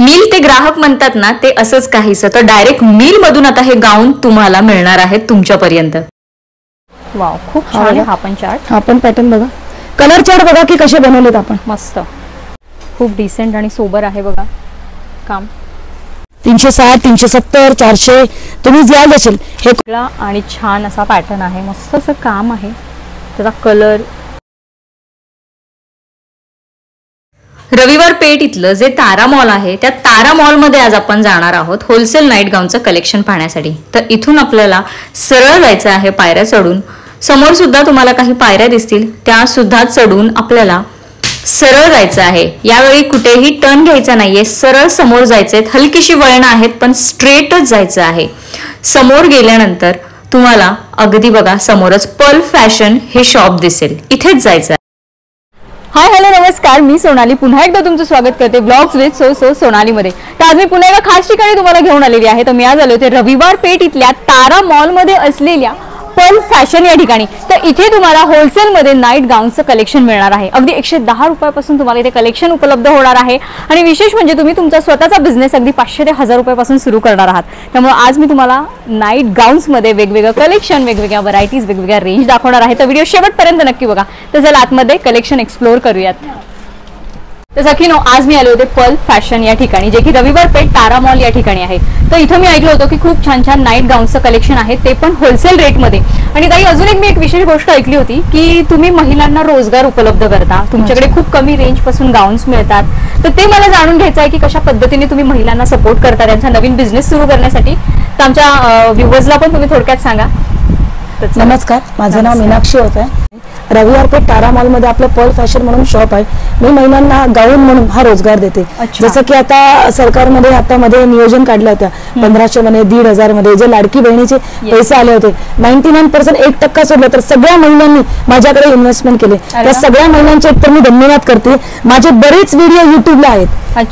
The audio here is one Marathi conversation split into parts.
मिल ते ग्राहक म्हणतात ना, ते असंच काहीसं. तर डायरेक्ट मिल मधून आता हे गाऊन तुम्हाला मिळणार आहेत तुमच्यापर्यंत. वाव, खूप छान आहे. हा पण चार्ट, हा पण पॅटर्न बघा, कलर चार्ट बघा की कसे बनवलेत आपण. मस्त, खूप डिसेंट आणि सोबर आहे बघा काम. 360, 370, 400 तुम्ही जे असेल हे. आणि छान असा पॅटर्न आहे, मस्त असं काम आहे. त्याचा कलर. रविवार पेठ इथलं जे तारा मॉल आहे, त्या तारा मॉल मध्ये आज आपण जाणार आहोत होलसेल नाईट गाऊनचं कलेक्शन पाहण्यासाठी. तर इथून आपल्याला सरळ जायचं आहे पायऱ्या चढून. समोर सुद्धा तुम्हाला काही पायऱ्या दिसतील, त्या सुद्धा चढून आपल्याला सरळ जायचं आहे. यावेळी कुठेही टर्न घ्यायचा नाहीये, सरळ समोर जायचंय. हलकीशी वळणं आहेत पण स्ट्रेटच जायचं आहे. समोर गेल्यानंतर तुम्हाला अगदी बघा समोरच पर्ल फॅशन हे शॉप दिसेल, इथेच जायचं. हाय हॅलो नमस्कार, मी सोनाली पुन्हा एकदा तुमचं स्वागत करते ब्लॉग्स विथ सो सोनाली मध्ये. तर आज मी पुन्हा एका खास ठिकाणी तुम्हाला घेऊन आलेली आहे. तर मी आज आले होते रविवार पेठ इथल्या तारा मॉल मध्ये असलेल्या पर्ल फॅशन या ठिकाणी. तर इथे तुम्हाला होलसेल मध्ये नाईट गाऊनचं कलेक्शन मिळणार आहे. अगदी 110 रुपयापासून तुम्हाला इथे कलेक्शन उपलब्ध होणार आहे. आणि विशेष म्हणजे तुम्ही तुमचा स्वतःचा बिझनेस अगदी 500 ते 1000 रुपयापासून सुरू करणार आहात. त्यामुळे आज मी तुम्हाला नाईट गाऊन्स मध्ये वेगवेगळं कलेक्शन, वेगवेगळ्या व्हरायटीज, वेगवेगळ्या रेंज दाखवणार आहे. तर व्हिडिओ शेवटपर्यंत नक्की बघा. तर चला आतमध्ये कलेक्शन एक्सप्लोर करूयात. तर सखीनो, आज मी आले होते पर्ल फॅशन या ठिकाणी, जे की रविवार पेठ तारा मॉल या ठिकाणी आहे. तर इथं मी ऐकलं होतं की खूप छान छान नाईट गाऊनचं कलेक्शन आहे, ते पण होलसेल रेटमध्ये. आणि ताई, अजून मी एक विशेष गोष्ट ऐकली होती की तुम्ही महिलांना रोजगार उपलब्ध करता, तुमच्याकडे खूप कमी रेंज पासून गाऊन्स मिळतात. तर ते मला जाणून घ्यायचं आहे की कशा पद्धतीने तुम्ही महिलांना सपोर्ट करता त्यांचा नवीन बिझनेस सुरू करण्यासाठी. तर आमच्या व्ह्यूअर्सला पण तुम्ही थोडक्यात सांगा. नमस्कार, माझं नाव मीनाक्षी होत आहे. रविवार पेठ तारा मॉल मध्ये आपलं पर्ल फॅशन म्हणून शॉप आहे. मी महिलांना गाऊन म्हणून हा रोजगार देते. जसं की आता सरकारमध्ये आता मध्ये नियोजन काढलं होतं 1500 मध्ये, 1500 मध्ये जे लाडकी बहिणीचे पैसे आले होते, 99% 1% सोडलं तर सगळ्या महिलांनी माझ्याकडे इन्व्हेस्टमेंट केले. त्या सगळ्या महिलांचे एकतर मी धन्यवाद करते. माझे बरेच व्हिडिओ युट्यूबला आहेत.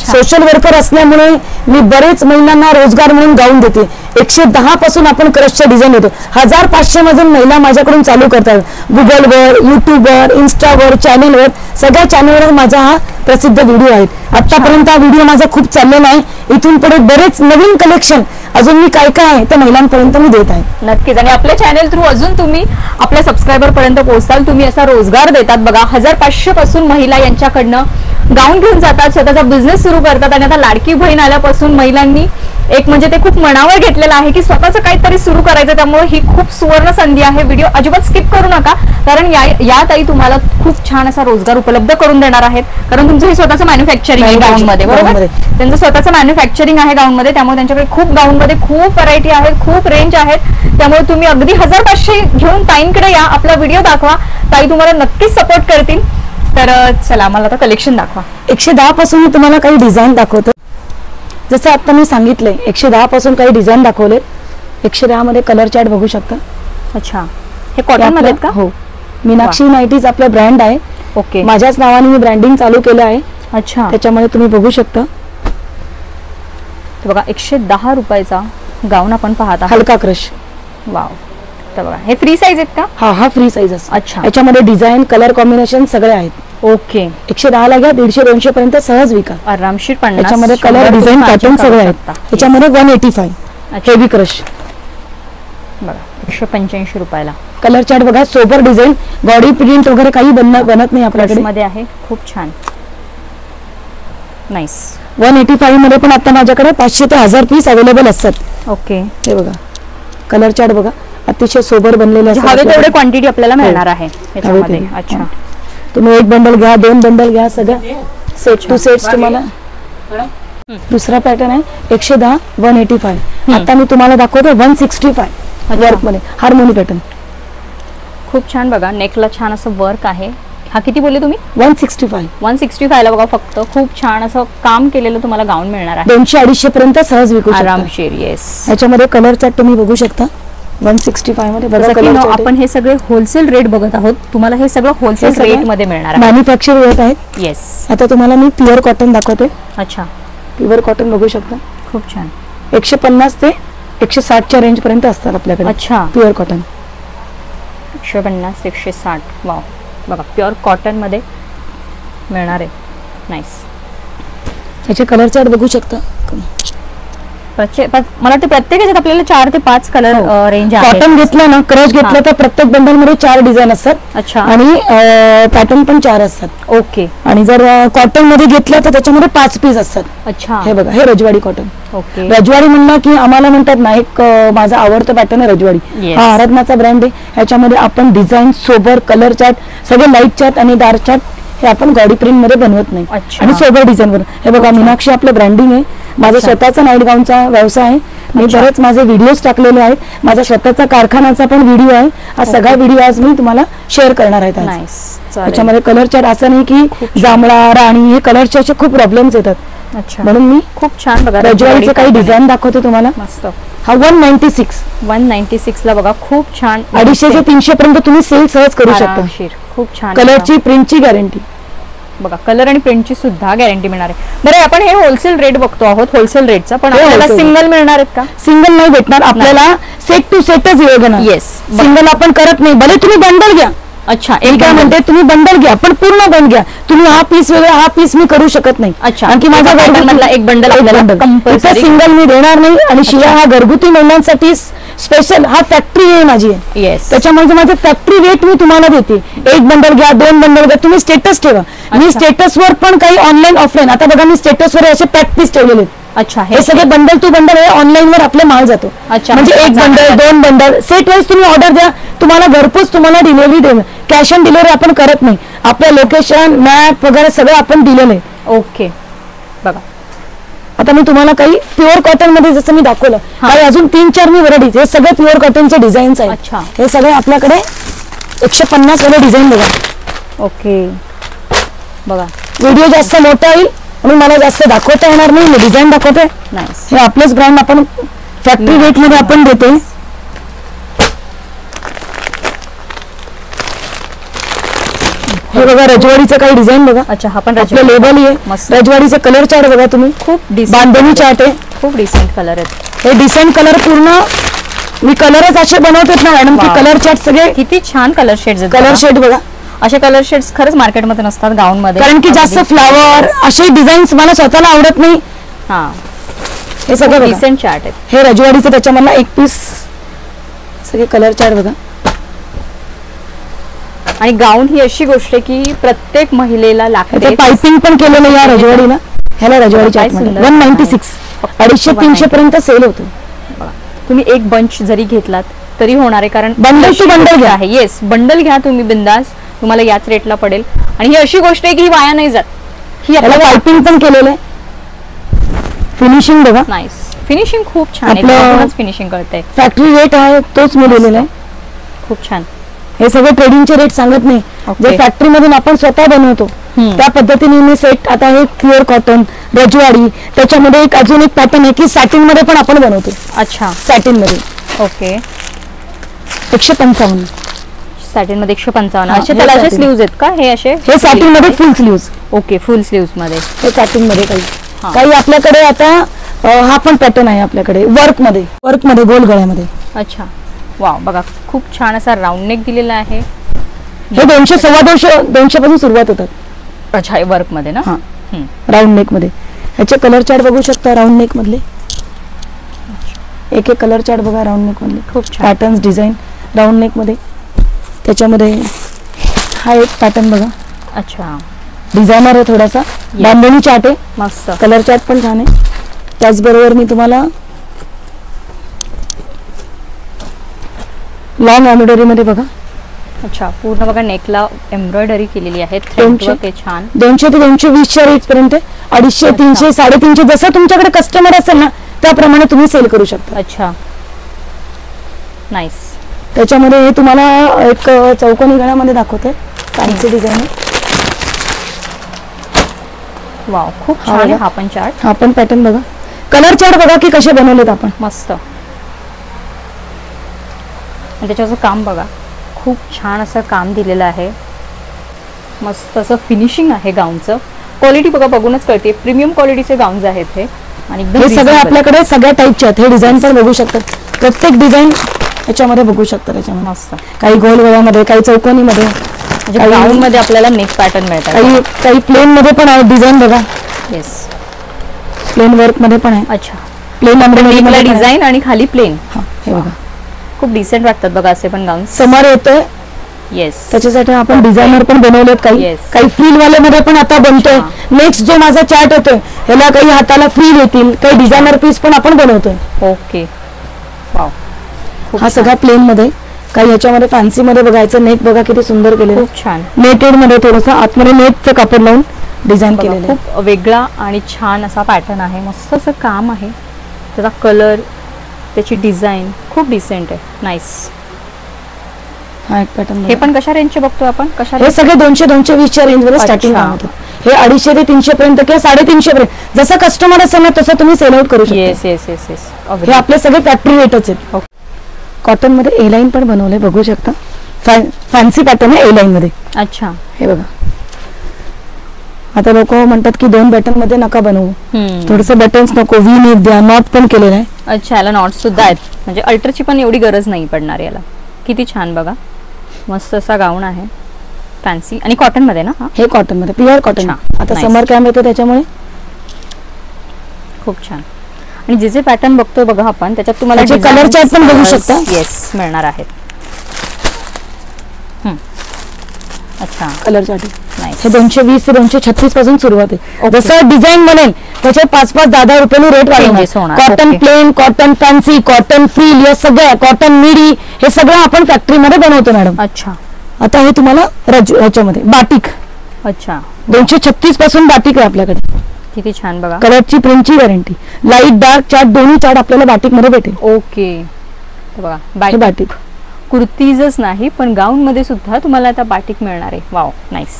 सोशल वर्कर असल्यामुळे मी बरेच महिलांना रोजगार म्हणून गाऊन देते. 110 पासून आपण क्रशच्या डिझाईन देतो. 1500 मधून महिला माझ्याकडून चालू करतात. गुगलवर, युट्यूबवर, इन्स्टावर, चॅनेलवर, सगळ्या चॅनेलवर माझा हा प्रसिद्ध व्हिडिओ आहे. आतापर्यंत हा व्हिडिओ माझा खूप चाललेला आहे. इथून पुढे बरेच नवीन कलेक्शन अजून मी काय काय आहे ते महिलांपर्यंत मी देत आहे. नक्कीच. आणि आपल्या चॅनल थ्रू अजून तुम्ही आपल्या सबस्क्रायबर पर्यंत पोहोचाल. तुम्ही असा रोजगार देतात बघा. 1500 पासून महिला यांच्याकडनं गाऊन घेऊन जातात, स्वतःचा बिझनेस सुरू करतात. आणि आता लाडकी बहीण आल्यापासून महिलांनी एक म्हणजे ते खूप मनावर घेतलेलं आहे की स्वतःचं काहीतरी सुरू करायचं. त्यामुळे ही खूप सुवर्ण संधी आहे. व्हिडिओ अजिबात स्किप करू नका, कारण या ताई तुम्हाला खूप छान असा रोजगार उपलब्ध करून देणार आहेत. कारण तुमचं हे स्वतःचं मॅन्युफॅक्चरिंग आहे गाऊन मध्ये, बरोबर? त्यांचं स्वतःचं मॅन्युफॅक्चरिंग आहे गाऊन मध्ये. त्यामुळे त्यांच्याकडे खूप गाऊन मध्ये खूप व्हरायटी आहेत, खूप रेंज आहेत. त्यामुळे तुम्ही अगदी 1500 घेऊन ताईंकडे या, आपला व्हिडिओ दाखवा. ताई तुम्हाला नक्कीच सपोर्ट करतील. तर चला, मला आता कलेक्शन दाखवा. 110 पासून मी तुम्हाला काही डिझाईन दाखवतो. जसं आता मी सांगितलंय 110 पासून काही डिझाईन दाखवले. 110 मध्ये कलर चार्ट बघू शकता. अच्छा, हे कॉटन मध्ये का? हो, मीनाक्षी नाईटीज आपला ब्रँड आहे. ओके, माझ्याच नावाने मी ब्रँडिंग चालू केलं आहे. अच्छा, त्याच्यामध्ये तुम्ही बघू शकता. बघा 110 रुपयाचा गाऊन आपण पाहत आहात, हलका क्रश. वाव. तर बघा, हे फ्री साईज आहेत का? हा फ्री साईज असतो. अच्छा, याच्यामध्ये डिझाईन, कलर कॉम्बिनेशन सगळे आहेत. ओके. 110 ला घ्या, 150-200 पर्यंत सहज विका आरामशीर. 50 याच्यामध्ये कलर, डिझाईन, पॅटर्न सगळे आहेत. याच्यामध्ये 185 हेवी क्रश बघा 185 रुपयाला. कलर चार्ट बघा, सोबर डिझाईन, बॉडी प्रिंट वगैरे काही बनत नाही आपल्याकडे. मध्ये आहे, खूप छान, नाईस. 185 मध्ये पण आता माझ्याकडे 500 ते 1000 पीस अवेलेबल असतात. ओके, हे बघा कलर चार्ट बघा, अतिशय सोबर बनलेले असतात. हवे तेवढे क्वांटिटी आपल्याला मिळणार आहे याच्यामध्ये. अच्छा, तुम्ही एक बंडल घ्या, 2 बंडल घ्या, सगळं सेट टू सेट तुम्हाला. दुसरा पॅटर्न आहे 110, 185. आता मी तुम्हाला दाखवतो 165 वर्क मध्ये हार्मोनी पॅटर्न. खूप छान बघा, नेकला छान असं वर्क आहे. हा किती बोलले तुम्ही? 165. 165 ला बघा, फक्त खूप छान असं काम केलेलं तुम्हाला गाऊन मिळणार आहे. 200-250 पर्यंत सहज विकू शकता आरामशीर. येस, याच्यामध्ये कलर चार्ट तुम्ही बघू शकता. 165 मध्ये बघा कलर. आपण हे सगळे होलसेल रेट बघत आहोत. तुम्हाला हे सगळं होलसेल रेट मध्ये मिळणार आहे. मॅन्युफॅक्चर रेट आहेत. येस. आता तुम्हाला मी प्युअर कॉटन दाखवते. अच्छा, प्युअर कॉटन बघू शकता. खूप छान. 150 ते 160 च्या रेंज पर्यंत असतात आपल्याकडे. अच्छा, प्युअर कॉटन 150 ते 160. वाव, बघा प्युअर कॉटन मध्ये मिळणार आहे. नाईस. ह्याचे कलर चार्ट बघू शकता. मला वाटतं प्रत्येक ह्याच्यात आपल्याला 4 ते 5 कलर रेंज आहे. कॉटन घेतलं ना, क्रश घेतलं तर प्रत्येक बंडल मध्ये 4 डिझाईन असतात. अच्छा. आणि पॅटर्न पण 4 असतात. ओके. आणि जर कॉटन मध्ये घेतलं तर त्याच्यामध्ये 5 पीस असतात. अच्छा. हे बघा, हे रजवाडी कॉटन. ओके. रजवाडी म्हणलं की आम्हाला म्हणतात ना, एक माझा आवडता पॅटर्न आहे रजवाडी. Yes. हा आराधनाचा ब्रँड आहे. ह्याच्यामध्ये आपण डिझाईन, सोबर, कलर चार्ट सगळे लाईट चार्ट आणि डार्क चार्ट हे आपण गॉडी प्रिंट मध्ये बनवत नाही. अच्छा. आणि सोबर डिझाईन वर. हे बघा, मीनाक्षी आपलं ब्रँडिंग आहे. माझा स्वतःचा नाईट गाऊनचा व्यवसाय आहे. मी बरेच माझे व्हिडिओज टाकलेले आहेत. माझा स्वतःचा कारखान्याचा पण व्हिडिओ आहे. हा सगळा व्हिडिओ आज मी तुम्हाला शेअर करणार आहे. त्याच्यामध्ये कलर चार्ट असं नाही की जांभळा, राणी हे कलरचे असे खूप प्रॉब्लेम्स येतात. अच्छा. म्हणून मी खूप छान बघा रजवाडीचे काही डिझाईन दाखवते तुम्हाला. मस्त. हा 196 ला बघा, खूप छान. 250 ते 300 पर्यंत तुम्ही सेल सहज करू शकता. खूप छान. कलरची, प्रिंटची गॅरंटी बघा, कलर आणि प्रिंटची सुद्धा गॅरंटी मिळणार आहे. बरं, आपण हे होलसेल रेट बघतो आहोत, होलसेल रेटचा, पण आपल्याला सिंगल मिळणार आहेत का? सिंगल नाही भेटणार आपल्याला, सेट टू सेटच येईल ना. येस. सिंगल आपण करत नाही. भले तुम्ही बंडल घ्या. अच्छा. एक काय म्हणते, तुम्ही बंडल घ्या पण पूर्ण बंड घ्या. तुम्ही हा पीस वेगळा, हा पीस मी करू शकत नाही. अच्छा. आणखी माझा घरगुती एक बंडल कंपल्सरी सिंगल मी देणार नाही. आणि शिवाय हा घरगुती महिलांसाठी स्पेशल हा फॅक्टरी आहे माझी. येस. त्याच्यामध्ये माझं फॅक्टरी रेट मी तुम्हाला देते. एक बंडल घ्या, 2 बंडल घ्या, तुम्ही स्टेटस ठेवा. मी स्टेटसवर पण काही ऑनलाईन, ऑफलाईन, आता बघा मी स्टेटसवर असे पॅक पीस ठेवलेले. अच्छा. हे सगळे बंडल टू बंडल हे ऑनलाईन वर आपले माल जातो. अच्छा. म्हणजे एक बंडल, 2 बंडल सेट वाईज तुम्ही ऑर्डर द्या, तुम्हाला घरपोच तुम्हाला डिलिव्हरी देणं. कॅश ऑन डिलिव्हरी आपण करत नाही. आपलं लोकेशन, मॅप वगैरे सगळं आपण दिलेलं आहे. ओके. बघा, आता मी तुम्हाला काही प्युअर कॉटन मध्ये जसं मी दाखवलं, काही अजून 3-4 मी व्हरायटीज, हे सगळे प्युअर कॉटनचे डिझाईन्स आहेत. अच्छा. हे सगळे आपल्याकडे 150 वाले डिझाईन बघा. ओके. बघा, व्हिडिओ जास्त मोठा येईल आणि मला जास्त दाखवता येणार नाही. मी डिझाईन दाखवते. नाईस. हे आपलेच ब्रँड आपण फॅक्टरी रेट मध्ये आपण देते. हे बघा, रजवाडीचं काही डिझाईन बघा. अच्छा. हा पण आपलं लेबल आहे. मस्त. रजवाडीचं कलर चार्ट बघा तुम्ही. खूप बांधणी चार्ट आहे. खूप डिसेंट कलर आहेत. हे डिसेंट कलर पूर्ण मी कलरच असे बनवतेत ना मॅडम, की कलर चार्ट सगळे किती छान कलर शेड्स आहेत. कलर शेड बघा. असे कलर शेड्स खरंच मार्केटमध्ये नसतात गाऊन मध्ये, कारण की जास्त फ्लावर असे डिझाईन्स मला स्वतःला आवडत नाही. हा. हे सगळं बघा. डिसेंट चार्ट आहेत. हे रजवाडीचं, त्याच्यामधला एक पीस सगळे कलर चार्ट बघा. आणि गाऊन ही अशी गोष्ट आहे की प्रत्येक महिलेला लागते. पायपिंग पण केलेलं या रजवाडीला. ह्याला रजवाडी चार्ट 196 250-300 पर्यंत सेल होतो. तुम्ही एक बंच जरी घेतलात तरी होणार आहे, कारण बंडल टू बंडल घ्या आहे. येस, बंडल घ्या तुम्ही बिंदास, तुम्हाला याच रेटला पडेल. आणि ही अशी गोष्ट आहे की ही वाया नाही जात. ही आपल्याला पायपिंग पण केलेलं आहे. फिनिशिंग बघा. नाईस. फिनिशिंग खूप छान आहे. फिनिशिंग कळते. फॅक्टरी रेट आहे तोच मी दिलेला आहे. खूप छान. हे सगळे ट्रेडिंगचे रेट सांगत नाही. जे फॅक्टरी मधून आपण स्वतः बनवतो त्या पद्धतीने मी सेट. आता हे प्युअर कॉटन, रजवाडी, त्याच्यामध्ये एक अजून एक पॅटर्न आहे की सॅटिन मध्ये पण आपण बनवतो. अच्छा. सॅटिन मध्ये. ओके. 155. सॅटिन मध्ये 155. असे त्याला असे स्लीव्ज आहेत का? हे असे, हे सॅटिन मध्ये फुल स्लीव्ज. ओके. फुल स्लीव्ज मध्ये हे सॅटिन मध्ये काही आपल्याकडे आता हा पण पॅटर्न आहे आपल्याकडे वर्क मध्ये गोल गळ्यामध्ये. अच्छा. वाव, बघा खूप छान असा राऊंड नेक दिलेला आहे. हे 200-250 पासून सुरुवात होतात. अच्छा. हे वर्क मध्ये ना. राऊंड नेक मध्ये ह्याचे कलर चार्ट बघू शकता. राऊंड नेक मधले एक कलर चार्ट बघा. राऊंड नेक मधले खूप छान पॅटर्न्स, डिझाईन राऊंड नेक मध्ये. त्याच्यामध्ये हा एक पॅटर्न बघा. अच्छा. डिझायनर आहे थोडासा. बांधणी चार्ट आहे. मस्त. कलर चार्ट पण छान आहे. त्याचबरोबर मी तुम्हाला लॉंग एम्ब्रॉयडरी मध्ये बघा. अच्छा. पूर्ण बघा नेकला एम्ब्रॉयडरी केलेली आहे. थ्रेड वर्क आहे छान. 200 ते 220 रेट पर्यंत. 250, 300, 350 जसं तुमच्याकडे कस्टमर असेल ना त्याप्रमाणे तुम्ही सेल करू शकता. अच्छा. नाईस. त्याच्यामध्ये हे तुम्हाला एक चौकोनी गळ्यामध्ये दाखवते. Fancy design. वाव, खूप छान आहे हा पण चार्ट. हा पण पॅटर्न बघा. कलर चार्ट बघा की कसे बनवलेत आपण. मस्त. त्याच्याचं काम बघा. खूप छान असं काम दिलेलं आहे. मस्त असं फिनिशिंग आहे गाऊनचं. क्वालिटी बघा, बघूनच कळते. प्रीमियम क्वालिटीचे गाऊन्स आहेत हे. आणि हे सगळे आपल्याकडे सगळ्या टाईपचे आहेत. हे डिझाईन पण बघू शकतात. प्रत्येक डिझाईन याच्यामध्ये बघू शकता. त्याच्यामध्ये मस्त. काही गोल गळ्यामध्ये, काही चौकोनी मध्ये, गाऊन मध्ये आपल्याला नेक पॅटर्न मिळतात. काही प्लेन मध्ये पण आहे डिझाईन बघा. येस. प्लेन वर्क मध्ये पण आहे, अच्छा, प्लेन एम्ब्रॉयडरी डिझाईन आणि खाली प्लेन. हे बघा खूप डिसेंट वाटतात बघा असे पण गाऊन. समर येतोय येस, त्याच्यासाठी आपण डिझायनर पण बनवलेत काही. Yes. काही फ्रील वाले मध्ये पण आता बनतोय. नेक्स्ट जो माझा चार्ट होतोय ह्याला काही हाताला फ्रील येतील, काही डिझायनर पीस पण आपण बनवतोय. ओके, वाव, हा सगळा प्लेन मध्ये. काही ह्याच्यामध्ये फॅन्सी मध्ये बघायचं, नेट बघा किती सुंदर केलेलं, खूप छान. नेटेड मध्ये थोडंसं आतमध्ये नेटचं कापड लावून डिझाईन केलेलं आहे. खूप वेगळा आणि छान असा पॅटर्न आहे. मस्त असं काम आहे, त्याचा कलर, त्याची डिझाईन खूप डिसेंट आहे. नाईस. हा एक पॅटर्न. हे पण कशा रेंजचे बघतोय आपण? कशा हे सगळे 200-220 च्या रेंज मध्ये स्टार्टिंग होतं. हे 250 ते 300 पर्यंत किंवा 350 पर्यंत जसं कस्टमर असेल ना तसं तुम्ही सेल आउट करू शकता. Yes yes yes yes. हे आपले सगळे फॅक्टरी रेटच आहेत. कॉटन मध्ये ए लाईन पण बनवले, बघू शकता. फॅन्सी पॅटर्न आहे ए लाईन मध्ये. अच्छा, हे बघा. आता लोक म्हणतात की 2 बटन मध्ये नका बनवू, थोडस बटन्स नको, वी नेक द्या, नॉट पण केलेलं आहे. अच्छा, याला नॉट सुद्धा आहेत, म्हणजे अल्टरची पण एवढी गरज नाही पडणार याला. किती छान बघा, मस्त असा गाऊन आहे, फॅन्सी आणि कॉटन मध्ये ना. हे कॉटन मध्ये, प्युअर कॉटन. आता समर कॅम्प येतो त्याच्यामुळे खूप छान. आणि जे जे पॅटर्न बघतोय बघा आपण, त्याच्यात तुम्हाला कलर चार्ट पण बघू शकता. येस, मिळणार आहेत. अच्छा, कलर चार्ट. हे 220 ते 236 पासून सुरुवात आहे. जसं डिझाईन बनेल त्याचे 5-10 रुपयांनी रेट वाढवणार. Cotton plain, cotton fancy, cotton frill, या सगळ्या कॉटन मिडी, हे सगळं आपण फॅक्टरी मध्ये बनवतो मॅडम. अच्छा, आता हे तुम्हाला ह्याच्यामध्ये बाटिक. अच्छा, 236 पासून बाटिक आहे आपल्याकडे. किती छान बघा. कलरची, प्रिंटची गॅरंटी. लाईट डार्क चार्ट दोन्ही चार्ट आपल्याला बाटिक मध्ये भेटेल. ओके, बघा बाटिक. कुर्तीजच नाही पण गाऊन मध्ये सुद्धा तुम्हाला आता बाटिक मिळणार आहे. Wow, nice.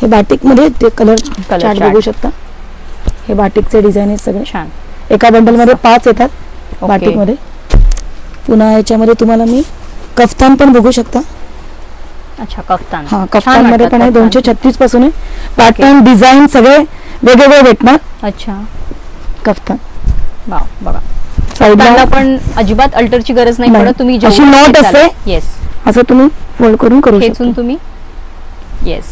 हे बाटिक मध्ये ते कलर चार्ट बघू शकता. हे बाटिकचे डिझाईन आहेत सगळे छान. एका बंडल मध्ये 5 येतात बाटिक मध्ये. पुन्हा याच्यामध्ये तुम्हाला मी कफ्तान पण बघू शकता. अच्छा, कफ्तान. हा, कफ्तान मध्ये पण आहे. 236 पासून आहे. पॅटर्न, डिझाईन सगळे वेगवेगळे भेटणार. अच्छा, कफ्तान. वाव, बघा. साईडला पण अजिबात अल्टरची गरज नाही पडत. तुम्ही अशी नॉट असते. येस, असं तुम्ही फोल्ड करून करू शकता. तुम्ही. येस,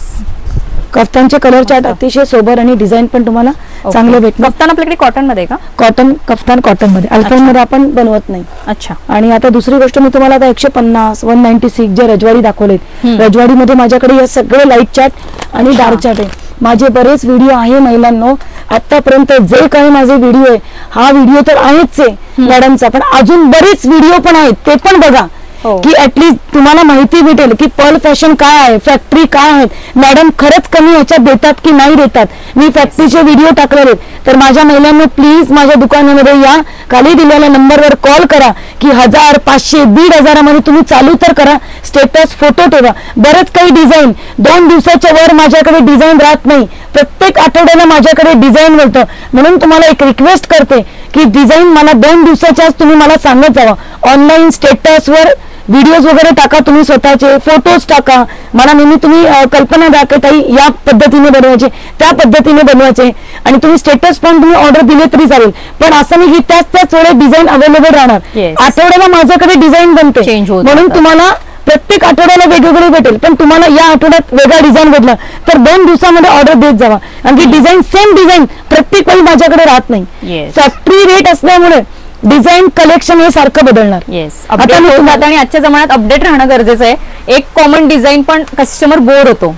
कफ्तानचे कलर चार्ट अतिशय सोबर आणि डिझाईन पण तुम्हाला चांगले भेटणार. कफ्तान आपल्याकडे कॉटन मध्ये का? कॉटन, कफ्तान कॉटन मध्ये. अल्फाइन मध्ये आपण बनवत नाही. अच्छा. आणि आता दुसरी गोष्ट मी तुम्हाला आता 150, 196 जे रजवाडी दाखवलेत, रजवाडी मध्ये माझ्याकडे हे सगळे लाईट चार्ट आणि डार्क चार्ट आहे. माझे बरेच व्हिडिओ आहे महिलांनो, आतापर्यंत जे काही माझे व्हिडिओ आहे, हा व्हिडिओ तर आहेच आहे मॅडमचा, पण अजून बरेच व्हिडिओ पण आहेत, ते पण बघा. की ऍटलीस्ट तुम्हाला माहिती भेटेल की पर्ल फॅशन काय आहे, फॅक्टरी काय आहेत, मॅडम खरंच कमी ह्याच्यात देतात की नाही देतात. मी फॅक्टरीचे व्हिडिओ टाकलेले, तर माझ्या महिलांना प्लीज माझ्या दुकानामध्ये या, खाली दिलेल्या नंबरवर कॉल करा की 1000, 500, 1500 मध्ये तुम्ही चालू तर करा, स्टेटस फोटो ठेवा. बरेच काही डिझाईन 2 दिवसाच्या वर माझ्याकडे डिझाईन राहत नाही, प्रत्येक आठवड्याला माझ्याकडे डिझाईन मिळतं. म्हणून तुम्हाला एक रिक्वेस्ट करते की डिझाईन मला 2 दिवसाच्या आत तुम्ही मला सांगत जावा. ऑनलाईन स्टेटसवर व्हिडिओज वगैरे टाका, तुम्ही स्वतःचे फोटोज टाका. मला नेहमी तुम्ही कल्पना द्या की ताई या पद्धतीने बनवायचे, त्या पद्धतीने बनवायचे, आणि तुम्ही स्टेटस पण तुम्ही ऑर्डर दिले तरी चालेल. पण असं नाही की त्याच वेळेस डिझाईन अवेलेबल राहणार. आठवड्याला माझ्याकडे डिझाईन बनते, म्हणून तुम्हाला प्रत्येक आठवड्याला वेगवेगळे भेटेल. पण तुम्हाला या आठवड्यात वेगळा डिझाईन भेटला तर 2 दिवसामध्ये ऑर्डर देत जावा. कारण की डिझाईन, सेम डिझाईन प्रत्येक वेळी माझ्याकडे राहत नाही. फॅक्टरी रेट असल्यामुळे डिझाईन कलेक्शन हे सारखं बदलणार. आता आणि आजच्या जमान्यात अपडेट राहणं गरजेचं आहे. एक कॉमन डिझाईन पण कस्टमर बोर होतो.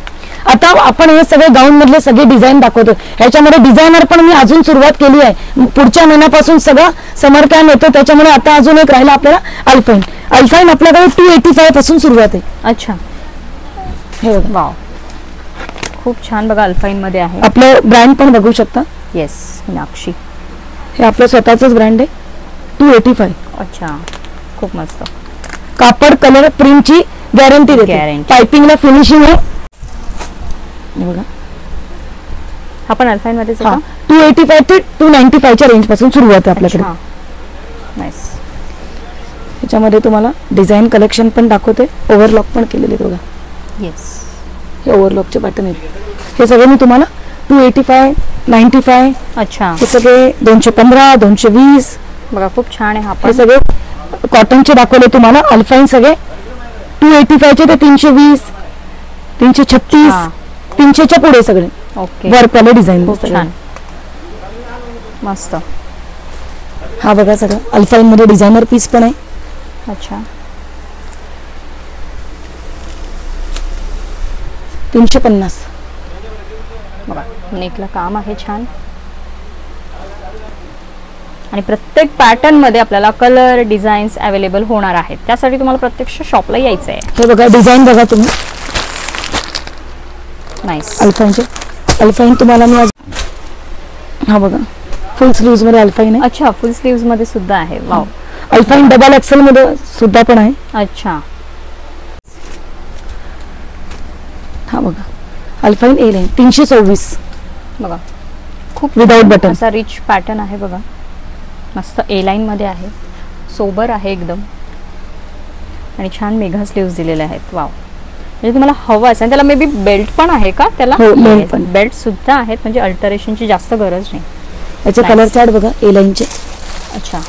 आता आपण हे सगळे गाऊन मधले सगळे डिझाईन दाखवतो. ह्याच्यामध्ये डिझायनर पण मी अजून सुरुवात केली आहे. पुढच्या महिन्यापासून सगळा समर कॅम्प येतो, त्याच्यामुळे आता अजून एक राहिला आपल्याला अल्फाइन. अल्फाइन आपल्याकडे 285 पासून सुरुवात आहे. अच्छा, हे वाव, खूप छान बघा. अल्फाइन मध्ये आहे. आपलं ब्रँड पण बघू शकता. येस, मीनाक्षी. हे आपलं स्वतःच ब्रँड आहे. 285. अच्छा, खूप मस्त. कापड, कलर, प्रिंटची गॅरंटी देते. पायपिंगला फिनिशिंग आहे. बघा, आपण अल्फाइन मध्ये 285 ते 295 च्या रेंज पासून सुरुवात आहे आपल्याकडे. नाईस. याच्यामध्ये तुम्हाला डिझाईन कलेक्शन पण दाखवते. ओव्हरलॉक पण केलेले बघा. येस, हे ओव्हरलॉकचे पॅटर्न आहेत. हे सगळे मी तुम्हाला 285, 95. अच्छा, हे सगळे 215, 220 बघा, खूप छान आहे. हे सगळे कॉटनचे दाखवले तुम्हाला. अल्फाइन सगळे 285 चे ते 320, 336, 300 च्या पुढे सगळे ओके. वर्क वाले डिझाईन. खूप छान. मस्त. हा बघा सगळं अल्फाईन मध्ये डिझायनर पीस पण आहे. अच्छा. 350. बघा नेकला काम आहे छान. आणि प्रत्येक पॅटर्न मध्ये आपल्याला कलर डिझाईन्स अवेलेबल होणार आहेत. त्यासाठी तुम्हाला प्रत्यक्ष शॉपला यायचं आहे. हे बघा डिझाईन बघा तुम्ही. नाईस. अल्फाईनचे. अल्फाईन तुम्हाला मी आज हा बघा फुल स्लीव्ज मध्ये अल्फाईन आहे. अच्छा फुल स्लीव्स मध्ये सुद्धा आहे. वाव. अल्फाईन डबल एक्सेल मध्ये सुद्धा पण आहे. अच्छा. हा बघा अल्फाईन ए लाईन 324. बघा खूप विदाउट बटन. असा रिच पॅटर्न आहे बघा. मस्त ए लाईन मध्ये आहे. सोबर आहे एकदम. आणि छान मेघा स्लीव्स दिलेले आहेत. वाव. म्हणजे तुम्हाला हवं असेल त्याला मे बी बेल्ट पण आहे का त्याला? हो बेल्ट पण. बेल्ट सुद्धा आहेत म्हणजे अल्टरेशनची जास्त गरज नाही. याचे कलर चार्ट बघा ए लाईनचे. अच्छा.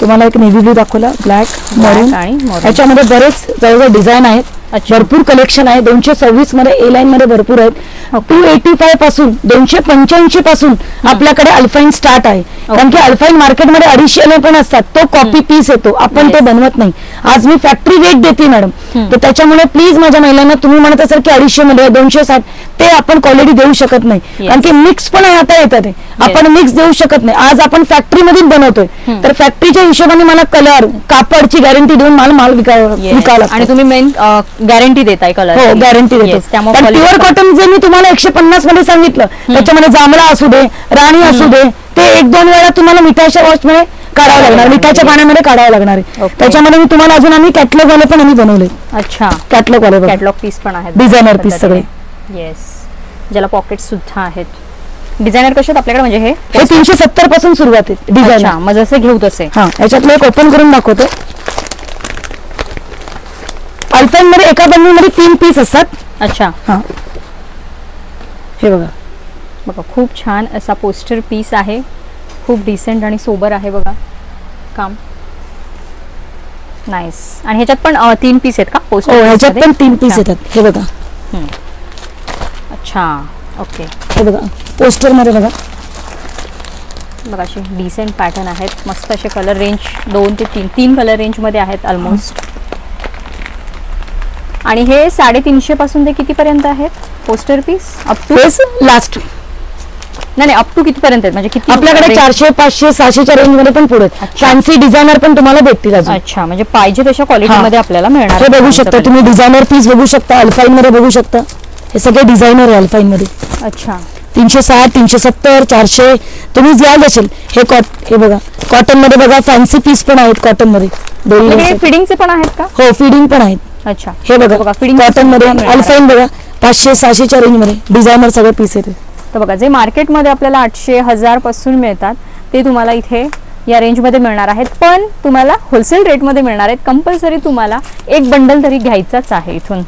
तुम्हाला एक नेव्ही ब्लू दाखवला, ब्लॅक, मरून आणि मरून. याच्यामध्ये बरेच जवळजवळ डिझाईन आहेत. अच्छा. भरपूर कलेक्शन आहे. 226 मध्ये ए लाईन मध्ये भरपूर आहेत. 285 पासून 285 पासून आपल्याकडे अल्फाईन स्टार्ट आहे. कारण की अल्फाईन मार्केटमध्ये 250 पण असतात. तो कॉपी पीस येतो, आपण ते बनवत नाही. आज मी फॅक्टरी वेट देते मॅडम. तर त्याच्यामुळे प्लीज माझ्या महिलांना तुम्ही म्हणत असाल की 250 मध्ये 260 ते आपण क्वालिटी देऊ शकत नाही. कारण की मिक्स पण आता येतात. आपण मिक्स देऊ शकत नाही. आज आपण फॅक्टरी मधून बनवतोय तर फॅक्टरीच्या हिशोबाने मला कलर कापडची गॅरंटी देऊन माल विकायला. आणि तुम्ही मेन गॅरंटी देताय कलर? हो गॅरंटी देतो. प्युअर कॉटन जे मी तुम्हाला 150 मध्ये सांगितलं त्याच्यामध्ये जांभळा असू दे, राणी असू दे, ते 1-2 वेळा तुम्हाला मिठाच्या वॉश मध्ये काढावं लागणार, मिठाच्या पाण्यामध्ये काढावं लागणार आहे. त्याच्यामध्ये मी तुम्हाला अजून आम्ही कॅटलॉग वाले पण आम्ही बनवले. अच्छा. कॅटलॉग वाले कॅटलॉग पीस पण आहेत. डिझायनर पीस सगळे. येस. ज्याला पॉकेट सुद्धा आहेत. डिझायनर कसे आपल्याकडे म्हणजे हे 370 पासून सुरुवात आहे डिझायनर. मग जसे घेऊ तसे. हा याच्यातलं एक ओपन करून दाखवतो. अल्फाईन मध्ये एका बंडल मध्ये 3 पीस असतात. अच्छा. हा हे बघा. बघा खूप छान असा पोस्टर पीस आहे. खूप डिसेंट आणि सोबर आहे बघा काम. नाईस. आणि ह्याच्यात पण 3 पीस आहेत का पोस्टर? हो ह्याच्यात पण 3 पीस येतात. हे बघा. अच्छा. ओके. हे बघा पोस्टर मध्ये बघा. बघा असे डिसेंट पॅटर्न आहेत. मस्त असे कलर रेंज 2 ते 3 कलर रेंज मध्ये आहेत ऑलमोस्ट. आणि हे 350 पासून ते किती पर्यंत आहेत poster piece? Up to last. नाही अप टू किती पर्यंत आहेत म्हणजे किती? आपल्याकडे 400, 500, 600च्या रेंज मध्ये पण पुढे फॅन्सी डिझायनर पण तुम्हाला भेटतील अजून. अच्छा. म्हणजे पाहिजे तशा क्वालिटी मध्ये आपल्याला मिळणार. हे बघू शकता तुम्ही डिझायनर पीस बघू शकता. अल्फाईन मध्ये बघू शकता. हे सगळे डिझायनर आहे अल्फाईन मध्ये. अच्छा. 360, 370, 400 तुम्ही ज्याल असेल. हे बघा कॉटन मध्ये बघा फॅन्सी पीस पण आहेत कॉटन मध्ये. फिडिंगचे पण आहेत का? हो फिडिंग पण आहेत. अच्छा. हे बघा कॉटन मध्ये अल्फाईन बघा 500, 600च्या रेंज मध्ये डिझायनर सगळे पीस आहेत. तर बघा जे मार्केटमध्ये आपल्याला 800, 1000 पासून मिळतात ते तुम्हाला इथे या रेंज मध्ये मिळणार आहेत. पण तुम्हाला होलसेल रेट मध्ये मिळणार आहेत. कंपल्सरी तुम्हाला एक बंडल तरी घ्यायचाच आहे इथून.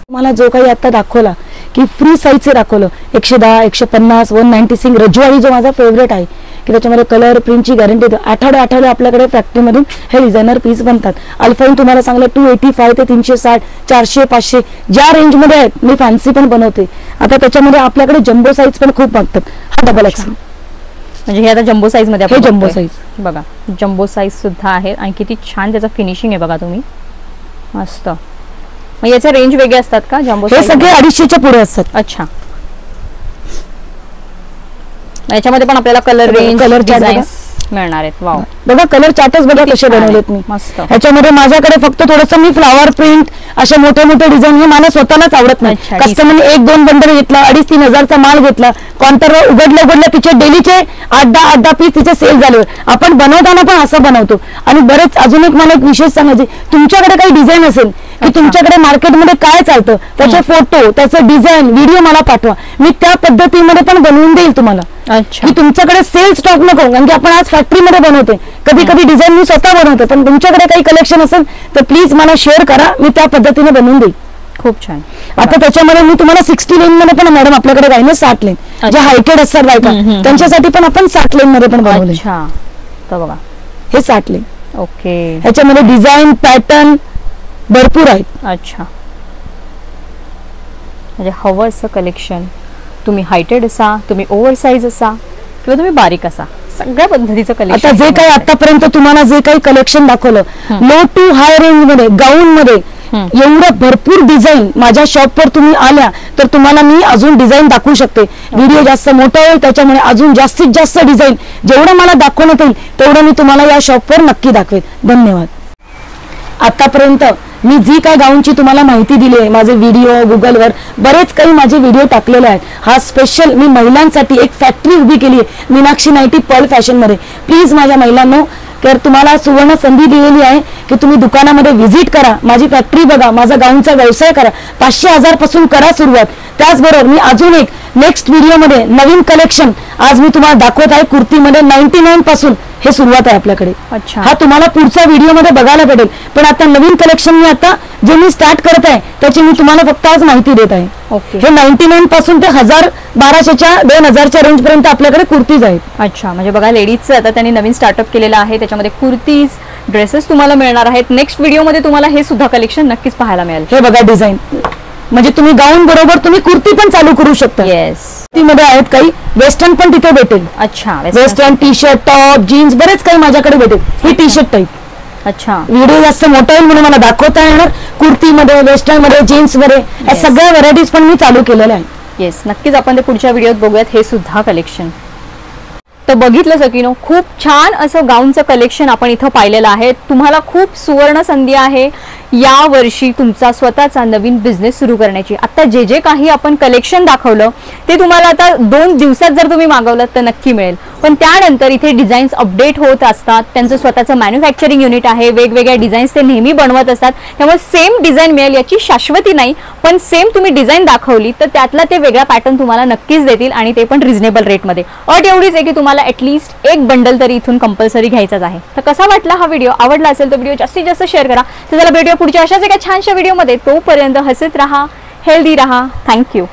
तुम्हाला जो काही आता दाखवला की फ्री साईजचे दाखवलं 110, 150, 196 रजवाडी जो माझा फेवरेट आहे की त्याच्यामध्ये कलर प्रिंटची गॅरंटी देतो. आठवडे आपल्याकडे फॅक्टरीमधून हे डिझायनर पीस बनतात. अल्फाईन तुम्हाला सांगलं 285 ते 360, 400, 500 ज्या रेंजमध्ये आहेत. मी फॅन्सी पण बनवते. आता त्याच्यामध्ये आपल्याकडे जम्बो साईज पण खूप मागतात. हा डबल एक्सेल म्हणजे हे आता जम्बो साईज मध्ये हे जम्बो साईज बघा. जम्बो साईज सुद्धा आहे आणि किती छान त्याचं फिनिशिंग आहे बघा तुम्ही. मस्त. मग याचे रेंज वेगळे असतात का जम्बो? हे सगळे 250च्या पुढे असतात. अच्छा. याच्यामध्ये पण आपल्याला कलर रेंज कलर डिझाईन्स मिळणार आहेत. वाव. बघा कलर चार्टच बघा कसे बनवलेत मी. मस्त. ह्याच्यामध्ये माझ्याकडे फक्त थोडंसं मी फ्लावर प्रिंट असे मोठे मोठे डिझाईन हे मला स्वतःलाच आवडत नाही. कस्टमरने 1-2 बंडल घेतला 2,500-3 हजारचा माल घेतला काउंटरवर उघडलं तिचे डेलीचे 8-10 पीस तिचे सेल झाले. आपण बनवताना पण असं बनवतो. आणि बरेच अजून एक मला एक विशेष सांगायचे तुमच्याकडे काही डिझाईन असेल की तुमच्याकडे मार्केटमध्ये काय चालतं त्याचे फोटो त्याचं डिझाईन व्हिडिओ मला पाठवा. मी त्या पद्धतीमध्ये पण बनवून देईल तुम्हाला. अच्छा. की तुमच्याकडे सेल स्टॉक नको कारण की आपण आज फॅक्टरीमध्ये बनवते. कधी डिझाईन मी स्वतः बनवते. पण तुमच्याकडे काही कलेक्शन असेल तर प्लीज मला शेअर करा. मी त्या पद्धतीने बनवून देईल. खूप छान. आता त्याच्यामध्ये मी तुम्हाला 60 लेन मध्ये पण मॅडम आपल्याकडे काही नाही 60 लेन जे हायटेड असतात बायका त्यांच्यासाठी पण आपण 60 लेन मध्ये पण बनवले. अच्छा. तर बघा हे 60 लेन. ओके. ह्याच्यामध्ये डिझाईन पॅटर्न भरपूर आहेत. अच्छा. म्हणजे हवं असं कलेक्शन तुम्ही हायटेड असा तुम्ही ओव्हर साईज असा किंवा तुम्ही बारीक असा, सगळ्या पद्धतीचं आता कलेक्शन. जे काही आतापर्यंत तुम्हाला जे काही कलेक्शन दाखवलं लो टू हाय रेंज मध्ये गाऊन मध्ये एवढं भरपूर डिझाईन माझ्या शॉपवर तुम्ही आल्या तर तुम्हाला मी अजून डिझाईन दाखवू शकते. व्हिडिओ जास्त मोठा होईल त्याच्यामुळे अजून जास्तीत जास्त डिझाईन जेवढं मला दाखवण्यात येईल तेवढं मी तुम्हाला या शॉपवर नक्की दाखवेन. धन्यवाद. आतापर्यंत मी जी काय गाऊनची तुम्हाला माहिती दिली आहे, माझे व्हिडिओ गुगलवर बरेच काही माझे व्हिडिओ टाकलेले आहेत. हा स्पेशल मी महिलांसाठी एक फॅक्टरी उभी केली आहे मीनाक्षी नाईटी पर्ल फॅशन मध्ये. प्लीज माझ्या महिलांनो, तर तुम्हाला सुवर्ण संधी दिलेली आहे की तुम्ही दुकानामध्ये व्हिजिट करा, माझी फॅक्टरी बघा, माझा गाऊनचा व्यवसाय करा. 500,000 पासून करा सुरुवात. त्याचबरोबर मी अजून एक नेक्स्ट व्हिडिओमध्ये नवीन कलेक्शन आज मी तुम्हाला दाखवत आहे. कुर्तीमध्ये 99 पासून हे सुरुवात आहे आपल्याकडे. अच्छा. हा तुम्हाला पुढच्या व्हिडिओमध्ये बघायला भेटेल. पण आता नवीन कलेक्शन मी आता जे मी स्टार्ट करत आहे त्याची मी तुम्हाला फक्त आज माहिती देत आहे. ओके. हे 99 पासून ते 1000, 1200च्या 2000च्या रेंज पर्यंत आपल्याकडे कुर्तीज आहेत. अच्छा, म्हणजे बघा लेडीजचं आता त्यांनी नवीन स्टार्टअप केलेलं आहे. त्याच्यामध्ये कुर्तीज, ड्रेसेस तुम्हाला मिळणार आहेत. नेक्स्ट व्हिडिओमध्ये तुम्हाला हे सुद्धा कलेक्शन नक्कीच पाहायला मिळेल. हे बघा डिझाईन, म्हणजे तुम्ही गाऊन बरोबर तुम्ही कुर्ती पण चालू करू शकता. येस. मध्ये आहेत काही वेस्टर्न पण तिथे भेटेल. अच्छा. Western T shirt, top, jeans बरेच काही माझ्याकडे भेटेल. ही टी शर्ट टाईप. अच्छा. व्हिडिओ जास्त मोठा होईल म्हणून मला दाखवता येणार. कुर्तीमध्ये, वेस्टर्न मध्ये, जीन्स मध्ये या सगळ्या व्हरायटीज पण मी चालू केलेल्या आहेत. येस, नक्कीच आपण ते पुढच्या व्हिडिओत बघूयात हे सुद्धा कलेक्शन. तर बघितलं सकिनो, खूप छान असं गाऊनचं कलेक्शन आपण इथं पाहिलेलं आहे. तुम्हाला खूप सुवर्ण संधी आहे या वर्षी तुमचा स्वतःचा नवीन बिझनेस सुरू करण्याची. आता जे जे काही आपण कलेक्शन दाखवलं ते तुम्हाला आता 2 दिवसात जर तुम्ही मागवलं तर नक्की मिळेल. पण त्यानंतर इथे डिझाईन्स अपडेट होत असतात. त्यांचं स्वतःचं मॅन्युफॅक्चरिंग युनिट आहे. वेगवेगळ्या डिझाईन्स ते नेहमी बनवत असतात. त्यामुळे सेम डिझाईन मिळेल याची शाश्वती नाही, पण सेम तुम्ही डिझाईन दाखवली तर त्यातला ते वेगळा पॅटर्न तुम्हाला नक्कीच देतील आणि ते पण रिझनेबल रेटमध्ये. अट एवढीच आहे की तुम्हाला ॲटलिस्ट एक बंडल तरी इथून कंपल्सरी घ्यायचाच आहे. तर कसा वाटला हा व्हिडिओ? आवडला असेल तर व्हिडिओ जास्तीत जास्त शेअर करा. तर चला भेटूया पुढच्या अशाच एका छानशा व्हिडिओमध्ये. तोपर्यंत हसत राहा, हेल्दी राहा. थँक्यू.